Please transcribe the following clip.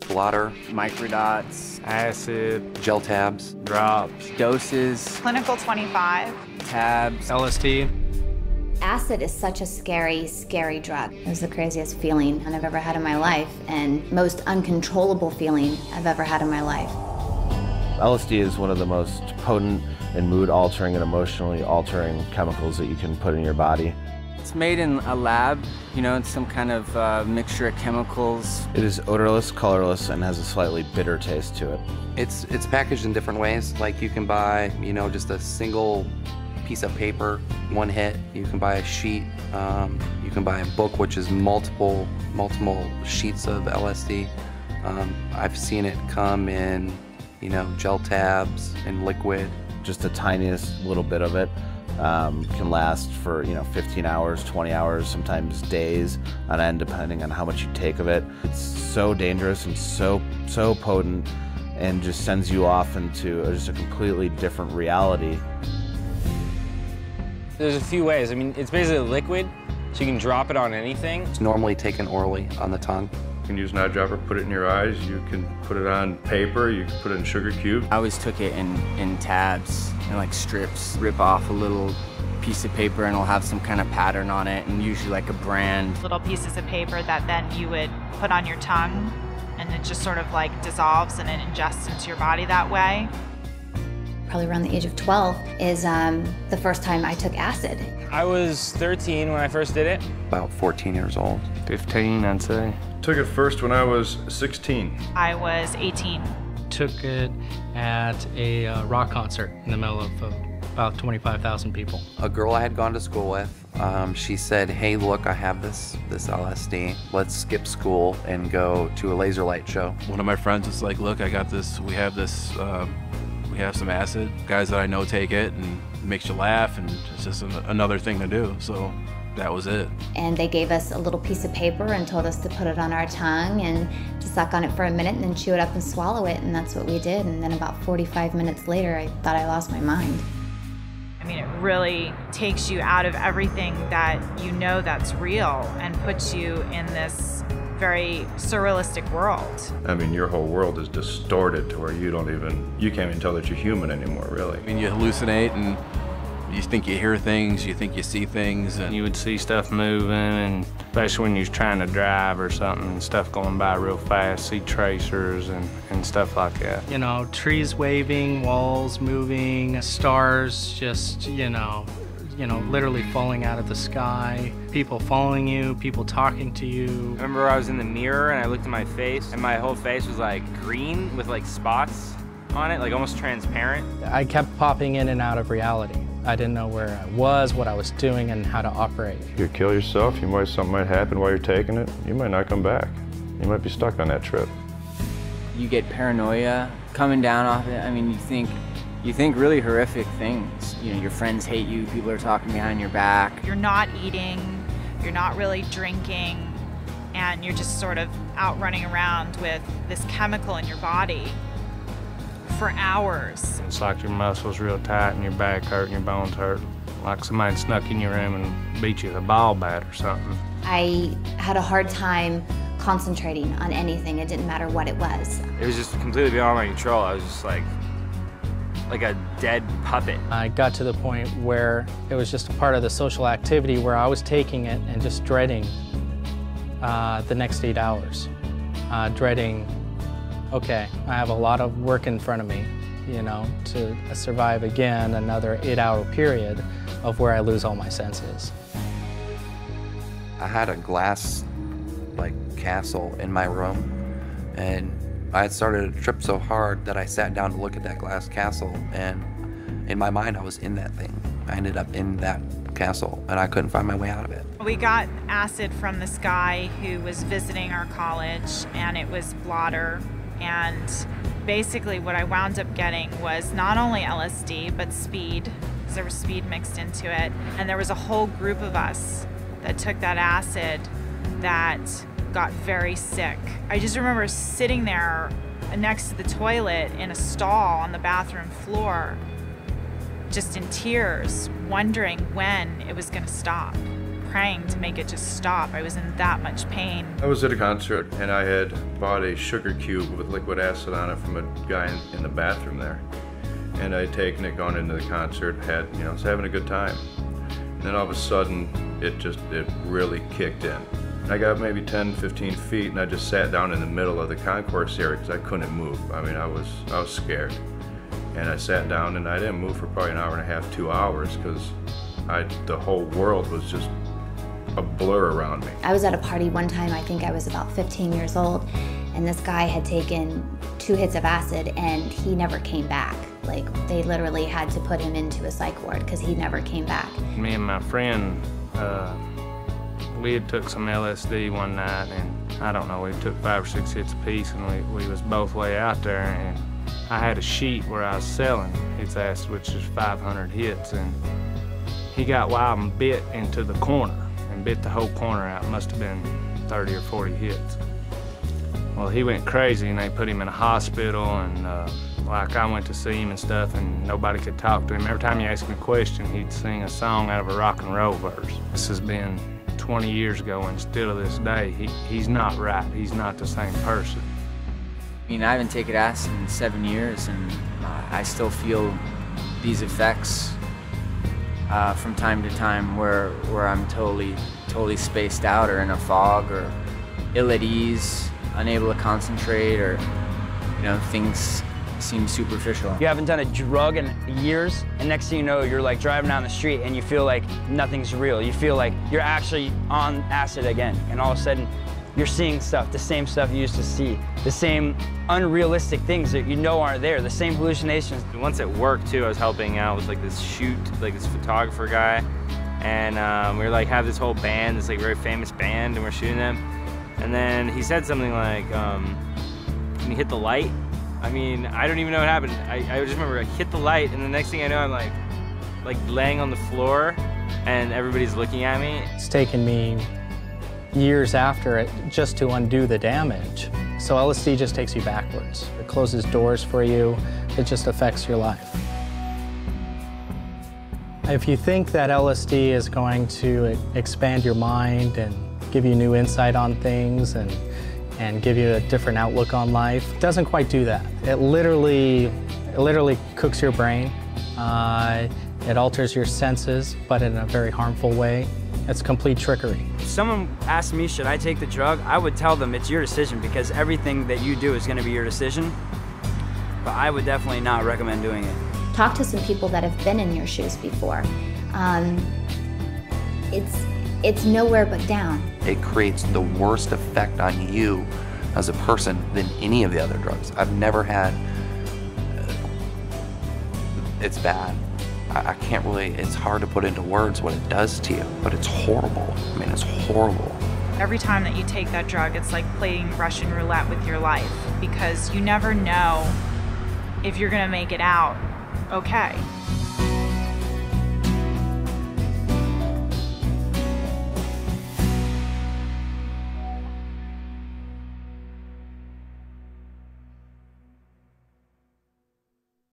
blotter, microdots, acid, gel tabs, drops, doses, clinical 25, tabs, LSD. Acid is such a scary, scary drug. It was the craziest feeling I've ever had in my life, and most uncontrollable feeling I've ever had in my life. LSD is one of the most potent and mood-altering and emotionally altering chemicals that you can put in your body. It's made in a lab, you know, it's some kind of mixture of chemicals. It is odorless, colorless, and has a slightly bitter taste to it. It's packaged in different ways. Like you can buy, you know, just a single piece of paper, one hit. You can buy a sheet. You can buy a book, which is multiple sheets of LSD. I've seen it come in, you know, gel tabs and liquid. Just the tiniest little bit of it can last for, you know, 15 hours, 20 hours, sometimes days on end, depending on how much you take of it. It's so dangerous and so potent, and just sends you off into just a completely different reality. There's a few ways. I mean, it's basically liquid, so you can drop it on anything. It's normally taken orally on the tongue. You can use an eyedropper, put it in your eyes. You can put it on paper. You can put it in sugar cubes. I always took it in tabs and like strips. Rip off a little piece of paper and it'll have some kind of pattern on it, and usually like a brand. little pieces of paper that then you would put on your tongue, and it just sort of like dissolves and it ingests into your body that way. Probably around the age of 12 is the first time I took acid. I was 13 when I first did it. About 14 years old. 15, I'd say. Took it first when I was 16. I was 18. Took it at a rock concert in the middle of about 25,000 people. A girl I had gone to school with, she said, hey, look, I have this LSD. Let's skip school and go to a laser light show. One of my friends was like, look, I got this, we have some acid. Guys that I know take it, and it makes you laugh, and it's just another thing to do. So that was it. And they gave us a little piece of paper and told us to put it on our tongue and to suck on it for a minute and then chew it up and swallow it, and that's what we did. And then about 45 minutes later, I thought I lost my mind. I mean, it really takes you out of everything that you know that's real and puts you in this very surrealistic world. I mean, your whole world is distorted to where you can't even tell that you're human anymore, really. I mean, you hallucinate, and you think you hear things, you think you see things. And You would see stuff moving, and especially when you're trying to drive or something, stuff going by real fast, see tracers and stuff like that. You know, trees waving, walls moving, stars just, you know, literally falling out of the sky, people following you, people talking to you. I remember I was in the mirror and I looked at my face, and my whole face was like green with like spots on it, like almost transparent. I kept popping in and out of reality. I didn't know where I was, what I was doing, and how to operate. You could kill yourself. Something might happen while you're taking it. You might not come back. You might be stuck on that trip. You get paranoia coming down off it. I mean, you think really horrific things. You know, your friends hate you, people are talking behind your back. You're not eating, you're not really drinking, and you're just sort of out running around with this chemical in your body for hours. It's like your muscles real tight and your back hurt and your bones hurt. Like somebody snuck in your room and beat you with a ball bat or something. I had a hard time concentrating on anything. It didn't matter what it was. It was just completely beyond my control. I was just like a dead puppet. I got to the point where it was just a part of the social activity where I was taking it and just dreading the next 8 hours. Dreading, okay, I have a lot of work in front of me, you know, to survive again another 8-hour period of where I lose all my senses. I had a glass, like, castle in my room, and I had started to trip so hard that I sat down to look at that glass castle, and in my mind I was in that thing. I ended up in that castle, and I couldn't find my way out of it. We got acid from this guy who was visiting our college, and it was blotter, and basically what I wound up getting was not only LSD, but speed, because there was speed mixed into it, and there was a whole group of us that took that acid that got very sick. I just remember sitting there next to the toilet in a stall on the bathroom floor, just in tears, wondering when it was going to stop. praying to make it just stop. I was in that much pain. I was at a concert and I had bought a sugar cube with liquid acid on it from a guy in the bathroom there. And I'd taken it going into the concert, was having a good time. And then all of a sudden, it really kicked in. I got maybe 10, 15 feet and I just sat down in the middle of the concourse area because I couldn't move. I mean, I was scared. And I sat down and I didn't move for probably an hour and a half, 2 hours, because the whole world was just a blur around me. I was at a party one time, I think I was about 15 years old, and this guy had taken 2 hits of acid and he never came back. Like, they literally had to put him into a psych ward because he never came back. Me and my friend, we had took some LSD one night, and I don't know, we took 5 or 6 hits apiece, and we was both way out there, and I had a sheet where I was selling his acid, which is 500 hits, and he got wild and bit into the corner, and bit the whole corner out. Must have been 30 or 40 hits. Well, he went crazy, and they put him in a hospital, and like, I went to see him and stuff, and nobody could talk to him. Every time you asked him a question, he'd sing a song out of a rock and roll verse. This has been 20 years ago, and still to this day, he's not right. He's not the same person. I mean, I haven't taken acid in 7 years, and I still feel these effects from time to time where I'm totally spaced out, or in a fog, or ill at ease, unable to concentrate, or, things seem superficial. You haven't done a drug in years, and next thing you know, you're like driving down the street and you feel like nothing's real. You feel like you're actually on acid again, and all of a sudden you're seeing stuff, the same stuff you used to see, the same unrealistic things that you know aren't there, the same hallucinations. Once at work too, I was helping out with like this this photographer guy, and we were like have this whole band, this like very famous band, and we're shooting them. And then he said something like, "Can you hit the light?" I mean, I don't even know what happened. I just remember I hit the light, and the next thing I know, I'm like laying on the floor, and everybody's looking at me. It's taken me years after it just to undo the damage. So LSD just takes you backwards. It closes doors for you. It just affects your life. If you think that LSD is going to expand your mind and give you new insight on things and give you a different outlook on life, it doesn't quite do that. It literally cooks your brain. It alters your senses, but in a very harmful way. It's complete trickery. If someone asked me, should I take the drug, I would tell them it's your decision, because everything that you do is going to be your decision. But I would definitely not recommend doing it. Talk to some people that have been in your shoes before. It's nowhere but down. It creates the worst effect on you as a person than any of the other drugs. I've never had, it's bad. I can't really, it's hard to put into words what it does to you, but it's horrible. I mean, it's horrible. Every time that you take that drug, it's like playing Russian roulette with your life, because you never know if you're gonna make it out okay.